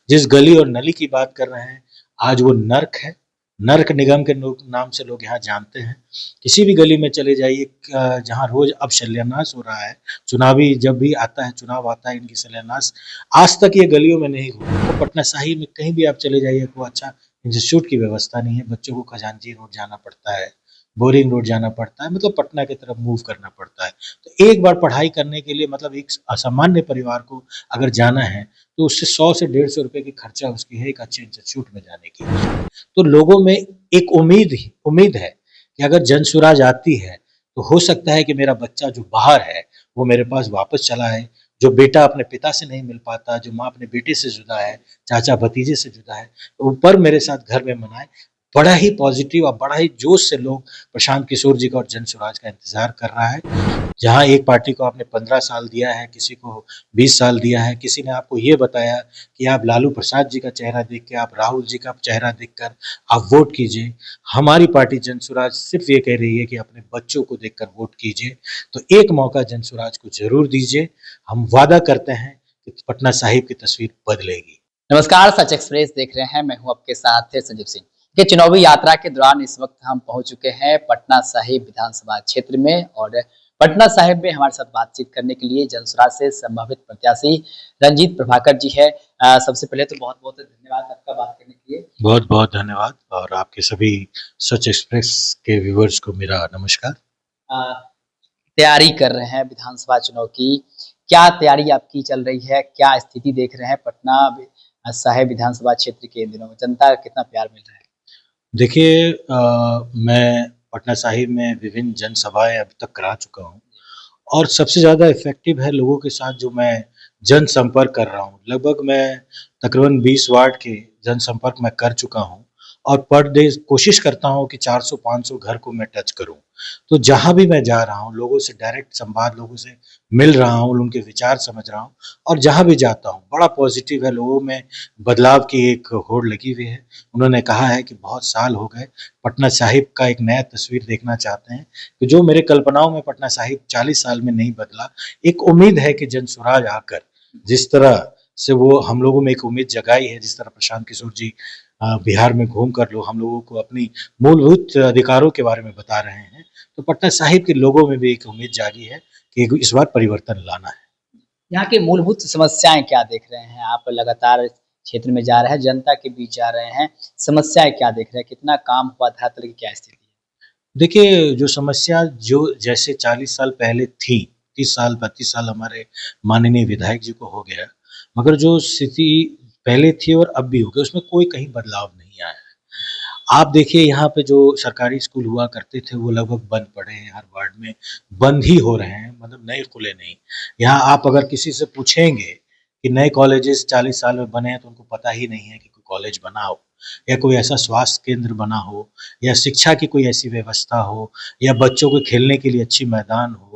जिस गली और नली की बात कर रहे हैं, आज वो नर्क है। नर्क निगम के नाम से लोग यहाँ जानते हैं। किसी भी गली में चले जाइए, जहाँ रोज अब शिलान्यास हो रहा है, चुनावी जब भी आता है, चुनाव आता है, इनकी शिलान्यास आज तक ये गलियों में नहीं हुआ। तो पटना साहिब में कहीं भी आप चले जाइए, कोई अच्छा इंस्टीट्यूट की व्यवस्था नहीं है। बच्चों को खजांची रोड जाना पड़ता है, बोरिंग रोड जाना पड़ता है, मतलब पटना की तरफ मूव करना पड़ता है। तो एक बार पढ़ाई करने के लिए, मतलब एक असामान्य परिवार को अगर जाना है, तो उससे 100 से 150 रुपए की खर्चा उसकी है एक अच्छे इंस्टीट्यूट में जाने की। तो लोगों में एक उम्मीद है कि अगर जन स्वराज आती है, तो हो सकता है कि मेरा बच्चा जो बाहर है, वो मेरे पास वापस चला आए। जो बेटा अपने पिता से नहीं मिल पाता, जो माँ अपने बेटे से जुदा है, चाचा भतीजे से जुदा है, वो पर्व मेरे साथ घर में मनाए। बड़ा ही पॉजिटिव और बड़ा ही जोश से लोग प्रशांत किशोर जी का और जन स्वराज का इंतजार कर रहा है। जहाँ एक पार्टी को आपने 15 साल दिया है, किसी को 20 साल दिया है, किसी ने आपको ये बताया कि आप लालू प्रसाद जी का चेहरा देख के, आप राहुल जी का चेहरा देखकर आप वोट कीजिए। हमारी पार्टी जन स्वराज सिर्फ ये कह रही है कि अपने बच्चों को देखकर वोट कीजिए। तो एक मौका जन स्वराज को जरूर दीजिए। हम वादा करते हैं कि पटना साहिब की तस्वीर बदलेगी। नमस्कार, सच एक्सप्रेस देख रहे हैं। मैं हूं आपके साथ संजीव सिंह। ये चुनावी यात्रा के दौरान इस वक्त हम पहुंच चुके हैं पटना साहिब विधानसभा क्षेत्र में और पटना साहिब में हमारे साथ बातचीत करने के लिए जनसुराज से संभावित प्रत्याशी रंजीत प्रभाकर जी है। सबसे पहले तो बहुत बहुत धन्यवाद आपका बात करने के लिए। बहुत बहुत धन्यवाद, और आपके सभी सच एक्सप्रेस के व्यूवर्स को मेरा नमस्कार। तैयारी कर रहे हैं विधानसभा चुनाव की, क्या तैयारी आपकी चल रही है, क्या स्थिति देख रहे हैं पटना साहिब विधानसभा क्षेत्र के इन दिनों में, जनता का कितना प्यार मिल रहा है? देखिए, मैं पटना साहिब में विभिन्न जनसभाएं अब तक करा चुका हूँ, और सबसे ज़्यादा इफ़ेक्टिव है लोगों के साथ जो मैं जनसंपर्क कर रहा हूँ। लगभग मैं तकरीबन 20 वार्ड के जनसंपर्क मैं कर चुका हूँ, और पर डे कोशिश करता हूँ कि 400-500 घर को मैं टच करूँ। तो जहाँ भी मैं जा रहा हूँ, लोगों से डायरेक्ट संवाद, लोगों से मिल रहा हूँ, उनके विचार समझ रहा हूँ, और जहाँ भी जाता हूँ बड़ा पॉजिटिव है। लोगों में बदलाव की एक होड़ लगी हुई है। उन्होंने कहा है कि बहुत साल हो गए, पटना साहिब का एक नया तस्वीर देखना चाहते हैं। कि जो मेरे कल्पनाओं में पटना साहिब 40 साल में नहीं बदला, एक उम्मीद है कि जन स्वराज आकर जिस तरह से वो हम लोगों में एक उम्मीद जगाई है, जिस तरह प्रशांत किशोर जी बिहार में घूम कर लो हम लोगों को अपनी मूलभूत अधिकारों के बारे में बता रहे हैं, तो पटना साहिब के लोगों में भी एक उम्मीद जागी है कि इस बार परिवर्तन लाना है। यहाँ की मूलभूत समस्याएं क्या देख रहे हैं आप? लगातार क्षेत्र में जा रहे हैं, जनता के बीच जा रहे हैं, समस्याएं क्या देख रहे हैं, कितना काम हुआ, धरातल की क्या स्थिति है? देखिए, जो समस्या जो जैसे 40 साल पहले थी, 30 साल 32 साल हमारे माननीय विधायक जी को हो गया, मगर जो स्थिति पहले थी और अब भी हो गई, उसमें कोई कहीं बदलाव नहीं आया है। आप देखिए, यहाँ पे जो सरकारी स्कूल हुआ करते थे, वो लगभग बंद पड़े हैं, हर वार्ड में बंद ही हो रहे हैं, मतलब नए खुले नहीं। यहाँ आप अगर किसी से पूछेंगे कि नए कॉलेजेस 40 साल में बने हैं, तो उनको पता ही नहीं है कि कोई कॉलेज बना हो, या कोई ऐसा स्वास्थ्य केंद्र बना हो, या शिक्षा की कोई ऐसी व्यवस्था हो, या बच्चों को खेलने के लिए अच्छी मैदान हो,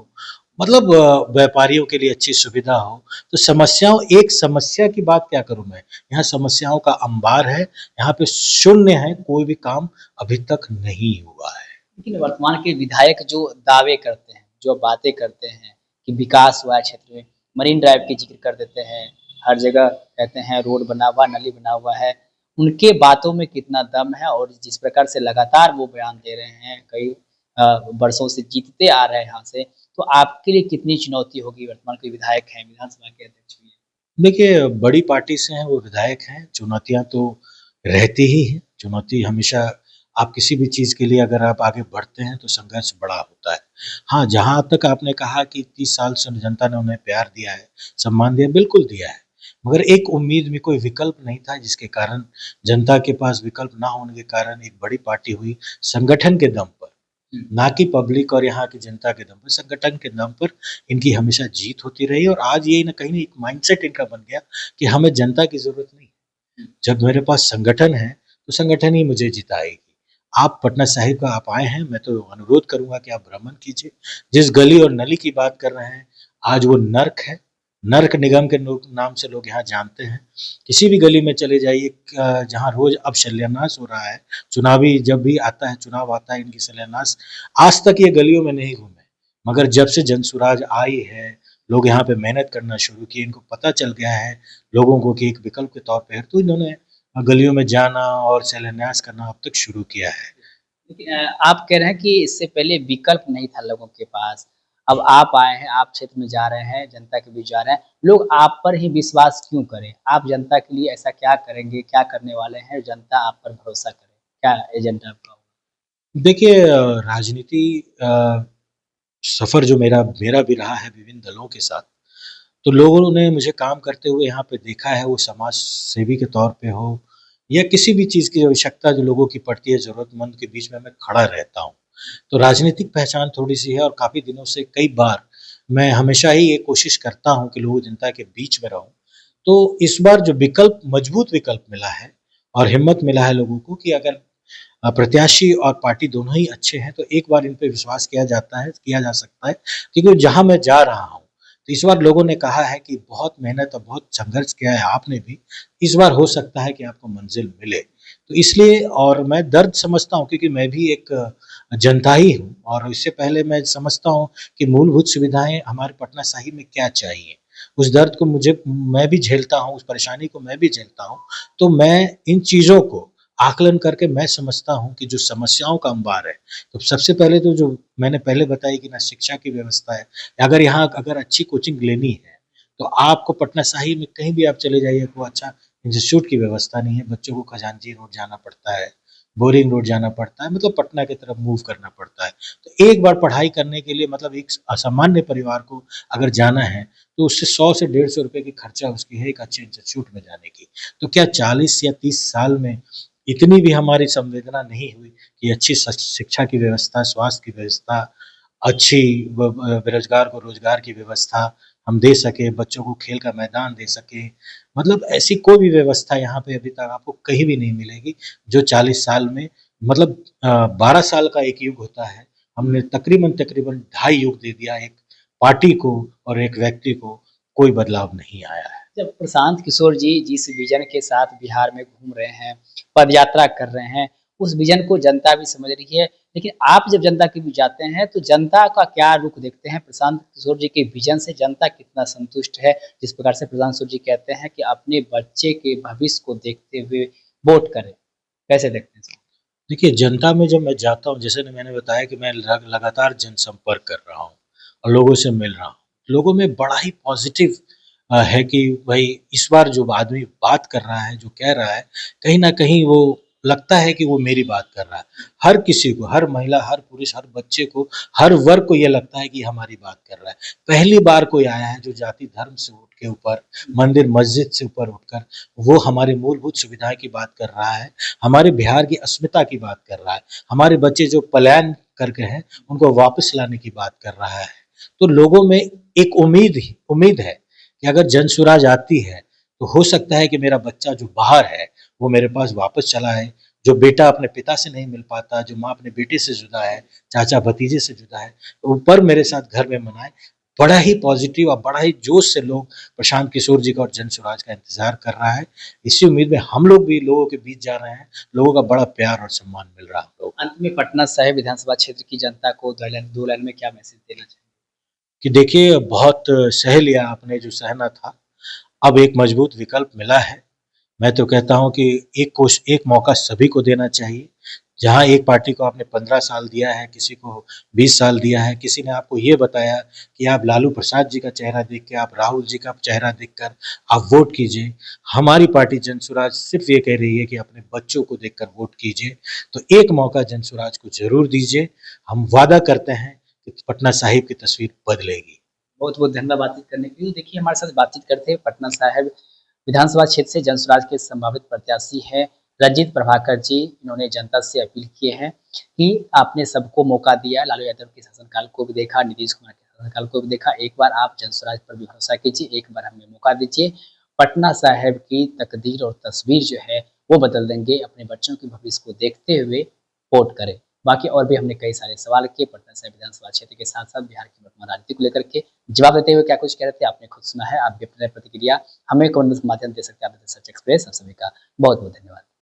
मतलब व्यापारियों के लिए अच्छी सुविधा हो। तो समस्याओं एक समस्या की बात क्या करूँ मैं? यहाँ समस्याओं का अंबार है, यहाँ पे शून्य है, कोई भी काम अभी तक नहीं हुआ है। लेकिन वर्तमान के विधायक जो दावे करते हैं, जो बातें करते हैं कि विकास हुआ है क्षेत्र में, मरीन ड्राइव की जिक्र कर देते हैं, हर जगह कहते हैं रोड बना हुआ, नली बना हुआ है, उनके बातों में कितना दम है? और जिस प्रकार से लगातार वो बयान दे रहे हैं, कई वर्षों से जीतते आ रहे हैं यहाँ से, तो आपके लिए कितनी चुनौती होगी? वर्तमान के विधायक हैं, विधानसभा के अध्यक्ष भी हैं। देखिए, बड़ी पार्टी से हैं, वो विधायक हैं, चुनौतियाँ तो रहती ही हैं। चुनौती हमेशा, आप किसी भी चीज़ के लिए अगर आप आगे बढ़ते हैं, तो संघर्ष बड़ा होता है। हाँ, जहाँ तक आपने कहा कि 30 साल से जनता ने उन्हें प्यार दिया है, सम्मान दिया है, बिल्कुल दिया है। मगर एक उम्मीद में कोई विकल्प नहीं था, जिसके कारण जनता के पास विकल्प ना होने के कारण एक बड़ी पार्टी हुई, संगठन के दम पर। ना कि पब्लिक और यहाँ की जनता के दम पर, संगठन के दम पर इनकी हमेशा जीत होती रही, और आज ये ना कहीं एक माइंडसेट इनका बन गया कि हमें जनता की ज़रूरत नहीं है। जब मेरे पास संगठन है, तो संगठन ही मुझे जिताएगी। आप पटना साहिब का आप आए हैं, मैं तो अनुरोध करूँगा कि आप भ्रमण कीजिए। जिस गली और नली की बात कर रहे हैं, आज वो नर्क है। नर्क निगम के नाम से लोग यहाँ जानते हैं। किसी भी गली में चले जाइए, जहाँ रोज अब शिलान्यास हो रहा है, चुनावी जब भी आता है, चुनाव आता है, इनकी शिलान्यास आज तक ये गलियों में नहीं घूमे, मगर जब से जन स्वराज आई है, लोग यहाँ पे मेहनत करना शुरू किए, इनको पता चल गया है लोगों को कि एक विकल्प के तौर पे है, तो इन्होंने गलियों में जाना और शिलान्यास करना अब तक शुरू किया है। लेकिन आप कह रहे हैं कि इससे पहले विकल्प नहीं था लोगों के पास। अब आप आए हैं, आप क्षेत्र में जा रहे हैं, जनता के बीच जा रहे हैं, लोग आप पर ही विश्वास क्यों करें? आप जनता के लिए ऐसा क्या करेंगे, क्या करने वाले हैं, जनता आप पर भरोसा करे? क्या एजेंडा आपका होगा? देखिए राजनीति सफ़र जो मेरा मेरा भी रहा है विभिन्न दलों के साथ, तो लोगों ने मुझे काम करते हुए यहाँ पे देखा है, वो समाज सेवी के तौर पे हो या किसी भी चीज़ की आवश्यकता जो लोगों की पड़ती है, ज़रूरतमंद के बीच में मैं खड़ा रहता हूँ। तो राजनीतिक पहचान थोड़ी-सी है और काफ़ी दिनों से कई बार मैं हमेशा ही ये कोशिश करता हूँ कि लोग जनता के बीच में रहूँ। तो इस बार जो विकल्प मजबूत विकल्प मिला है और हिम्मत मिला है लोगों को कि अगर प्रत्याशी और पार्टी दोनों ही अच्छे हैं, तो एक बार इन पे विश्वास किया जा सकता है, क्योंकि जहाँ मैं जा रहा हूँ, तो इस बार लोगों ने कहा है कि बहुत मेहनत और बहुत संघर्ष किया है आपने भी, इस बार हो सकता है कि आपको मंजिल मिले। तो इसलिए और मैं दर्द समझता हूँ क्योंकि मैं भी एक जनता ही हूँ और इससे पहले मैं समझता हूँ कि मूलभूत सुविधाएँ हमारे पटना साहिब में क्या चाहिए। उस दर्द को मैं भी झेलता हूँ, उस परेशानी को मैं भी झेलता हूँ, तो मैं इन चीज़ों को आकलन करके मैं समझता हूँ कि जो समस्याओं का अंबार है, तो सबसे पहले तो जो मैंने पहले बताई कि ना शिक्षा की व्यवस्था है, अगर अच्छी कोचिंग लेनी है, तो आपको पटना साहिब में कहीं भी आप चले जाइए, आपको अच्छा इंस्टीट्यूट की व्यवस्था नहीं है, बच्चों को खजांची रोड जाना पड़ता है, बोरिंग रोड जाना पड़ता है, मतलब पटना की तरफ मूव करना पड़ता है। तो एक बार पढ़ाई करने के लिए मतलब एक असामान्य परिवार को अगर जाना है, तो उससे 100 से 150 रुपए की खर्चा उसकी है एक अच्छे इंस्टीट्यूट में जाने की। तो क्या 40 या 30 साल में इतनी भी हमारी संवेदना नहीं हुई कि अच्छी शिक्षा की व्यवस्था, स्वास्थ्य की व्यवस्था, अच्छी बेरोजगार को रोजगार की व्यवस्था हम दे सके, बच्चों को खेल का मैदान दे सके। मतलब ऐसी कोई भी व्यवस्था यहाँ पे अभी तक आपको कहीं भी नहीं मिलेगी, जो 40 साल में मतलब 12 साल का एक युग होता है, हमने तकरीबन ढाई युग दे दिया एक पार्टी को और एक व्यक्ति को, कोई बदलाव नहीं आया है। जब प्रशांत किशोर जी जिस विज़न के साथ बिहार में घूम रहे हैं, पदयात्रा कर रहे हैं, उस विज़न को जनता भी समझ रही है। लेकिन आप जब जनता के बीच जाते हैं, तो जनता का क्या रुख देखते हैं? प्रशांत किशोर जी के विज़न से जनता कितना संतुष्ट है? जिस प्रकार से प्रशांत किशोर जी कहते हैं कि अपने बच्चे के भविष्य को देखते हुए वोट करें। कैसे देखते हैं इसको? देखिए, जनता में जब मैं जाता हूँ, जैसे मैंने बताया कि मैं लगातार जनसंपर्क कर रहा हूँ और लोगों से मिल रहा हूँ। लोगों में बड़ा ही पॉज़िटिव है कि भई इस बार जो आदमी बात कर रहा है, जो कह रहा है, कहीं न कहीं वो लगता है कि वो मेरी बात कर रहा है। हर किसी को, हर महिला, हर पुरुष, हर बच्चे को, हर वर्ग को ये लगता है कि हमारी बात कर रहा है। पहली बार कोई आया है जो जाति धर्म से उठ के ऊपर, मंदिर मस्जिद से ऊपर उठकर वो हमारी मूलभूत सुविधाएँ की बात कर रहा है, हमारे बिहार की अस्मिता की बात कर रहा है, हमारे बच्चे जो पलायन करके हैं, उनको वापस लाने की बात कर रहा है। तो लोगों में एक उम्मीद है कि अगर जनसुराज आती है, तो हो सकता है कि मेरा बच्चा जो बाहर है, वो मेरे पास वापस चला आए। जो बेटा अपने पिता से नहीं मिल पाता, जो माँ अपने बेटे से जुदा है, चाचा भतीजे से जुदा है, वो पर्व मेरे साथ घर में मनाए। बड़ा ही पॉजिटिव और बड़ा ही जोश से लोग प्रशांत किशोर जी का और जनसुराज का इंतज़ार कर रहा है। इसी उम्मीद में हम लोग भी लोगों के बीच जा रहे हैं, लोगों का बड़ा प्यार और सम्मान मिल रहा है हम लोगों को। अंत में पटना साहिब विधानसभा क्षेत्र की जनता को 2 लाइन में क्या मैसेज देना चाहेंगे? कि देखिए बहुत सह लिया आपने जो सहना था, अब एक मजबूत विकल्प मिला है। मैं तो कहता हूँ कि एक मौका सभी को देना चाहिए। जहाँ एक पार्टी को आपने 15 साल दिया है, किसी को 20 साल दिया है, किसी ने आपको ये बताया कि आप लालू प्रसाद जी का चेहरा देख के, आप राहुल जी का चेहरा देखकर आप वोट कीजिए। हमारी पार्टी जनसुराज सिर्फ ये कह रही है कि अपने बच्चों को देखकर वोट कीजिए। तो एक मौका जनसुराज को ज़रूर दीजिए। हम वादा करते हैं कि पटना साहिब की तस्वीर बदलेगी। बहुत-बहुत धन्यवाद बातचीत करने के लिए। देखिए हमारे साथ बातचीत करते हैं पटना साहिब विधानसभा क्षेत्र से जनसुराज के संभावित प्रत्याशी हैं रंजीत प्रभाकर जी। इन्होंने जनता से अपील किए हैं कि आपने सबको मौका दिया, लालू यादव के शासनकाल को भी देखा, नीतीश कुमार के शासनकाल को भी देखा। एक बार आप जनसुराज पर भी भरोसा कीजिए, एक बार हमें मौका दीजिए। पटना साहिब की तकदीर और तस्वीर जो है वो बदल देंगे। अपने बच्चों के भविष्य को देखते हुए वोट करें। बाकी और भी हमने कई सारे सवाल किए पटना साहिब विधानसभा क्षेत्र के साथ-साथ बिहार की वर्तमान राजनीति को लेकर के। जवाब देते हुए क्या कुछ कह रहे थे आपने खुद सुना है। आप भी अपनी प्रतिक्रिया हमें कमेंट के माध्यम दे सकते हैं। आप सच एक्सप्रेस आप सभी का बहुत-बहुत धन्यवाद।